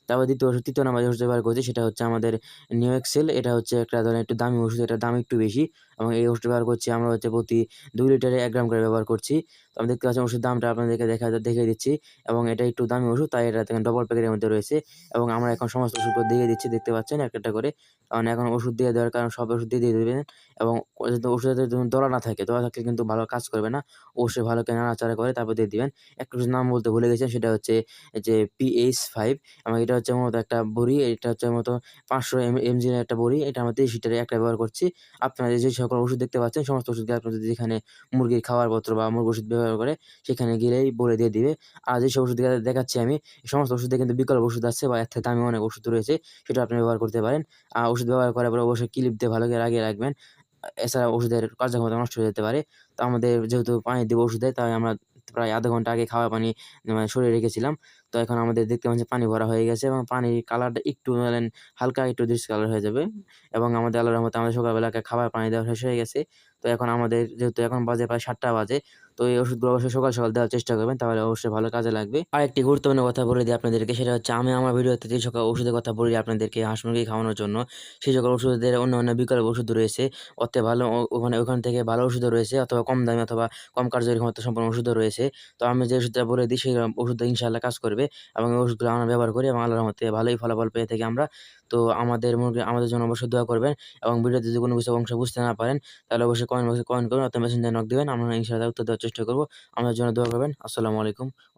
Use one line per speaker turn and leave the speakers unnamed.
তারপর তৃতীয় নাম্বার যে ওষুধটা ব্যবহার করছি সেটা হচ্ছে আমাদের নিওএক্সেল। এটা হচ্ছে একটা ধরেন একটু দামি ওষুধ, এটার দাম একটু বেশি এবং এই ওষুধটা ব্যবহার করছি আমরা হচ্ছে প্রতি 2 লিটারে 1 গ্রাম করে ব্যবহার করছি। তো আমি দেখতে পাচ্ছেন ওষুধের দামটা আপনাদেরকে দেখিয়ে দিচ্ছি এবং এটা একটু দামি ওষুধ, তাই এটা দেখেন ডবল প্যাকেটের মধ্যে রয়েছে এবং আমরা এখন সমস্ত ওষুধগুলো দিয়ে দিচ্ছি, দেখতে পাচ্ছেন একটা, একটা করে। কারণ এখন ওষুধ দিয়ে দেওয়ার কারণ সব ওষুধ দিয়ে দিবেন এবং যাতে ওষুধে যদি দলা না থাকে, দলা থাকলে কিন্তু ভালো কাজ করবে না। অবশ্যই ভালো করে নাড়াচাড়া করে তারপর দিয়ে দিবেন। একটা ওষুধের নাম বলতে ভুলে গেছি, সেটা হচ্ছে যে PH5 এবং এটা হচ্ছে মূলত একটা বড়ি। এটা হচ্ছে মূলত 500 mg এর একটা বড়ি। এটা আমরা 30 লিটারে একটা ব্যবহার করছি। আপনারা যে সকল ওষুধ দেখতে পাচ্ছেন সমস্ত ওষুধকে আপনারা যদি যেখানে মুরগির খাওয়ার পত্র বা মুরগির ওষুধ ব্যবহার করে সেখানে গেলেই বলে দিয়ে দিবে। আর যেসব ওষুধ দেখাচ্ছি আমি, এই সমস্ত ওষুধে কিন্তু বিকল্প ওষুধ আছে বা এর থেকে দামি অনেক ওষুধ রয়েছে, সেটা আপনি ব্যবহার করতে পারেন। ওষুধ ব্যবহার করার পরে অবশ্যই ক্লিপ দিয়ে ভালো করে লাগিয়ে রাখবেন। এছাড়া ওষুধের কার্যক্ষমতা নষ্ট হয়ে যেতে পারে। তো আমাদের যেহেতু পানি দিব ওষুধে, তাই আমরা প্রায় আধা ঘন্টা আগে খাওয়া পানি মানে সরিয়ে রেখেছিলাম। তো এখন আমাদের দেখতে পাচ্ছেন পানি ভরা হয়ে গেছে এবং পানির কালারটা একটু ধরেন হালকা একটু কালার হয়ে যাবে এবং আমাদের আল্লাহর রহমতে আমাদের সকালবেলাকে খাবার পানি দেওয়া শেষ হয়ে গেছে। তো এখন আমাদের যেহেতু এখন বাজে প্রায় 7টা বাজে, তো এই ওষুধগুলো অবশ্যই সকাল, সকাল দেওয়ার চেষ্টা করবেন, তাহলে অবশ্যই ভালো কাজে লাগবে। আরেকটি গুরুত্বপূর্ণ কথা বলে দিই আপনাদেরকে, সেটা হচ্ছে আমি আমার ভিডিওতে যে সকল ওষুধের কথা বলি আপনাদেরকে হাঁস মুরগি খাওয়ানোর জন্য, সেই সকল ওষুধের অন্য বিকল্প ওষুধ রয়েছে। অতে ভালো ওখান থেকে ভালো ওষুধও রয়েছে অথবা কম দামি অথবা কম কার্যকরী ক্ষমতা সম্পন্ন ওষুধও রয়েছে। তো আমি যে ওষুধটা বলে দিই সেই ওষুধটা ইনশাআল্লাহ কাজ করবে এবং এই ওষুধগুলো আমরা ব্যবহার করি এবং আল্লাহর রহমতে ভালোই ফলাফল পেয়ে থাকি আমরা। তো আমাদের জন্য অবশ্যই দোয়া করবেন এবং ভিডিওতে যদি কোনো কিছু অংশ বুঝতে না পারেন তাহলে অবশ্যই কমেন্ট বক্সে কমেন্ট করবেন অথবা মেসেঞ্জারে নক দিবেন। আমরা ইনশাআল্লাহ উত্তর দেওয়ার চেষ্টা করব। আমাদের জন্য দোয়া করবেন। আসসালামু আলাইকুম।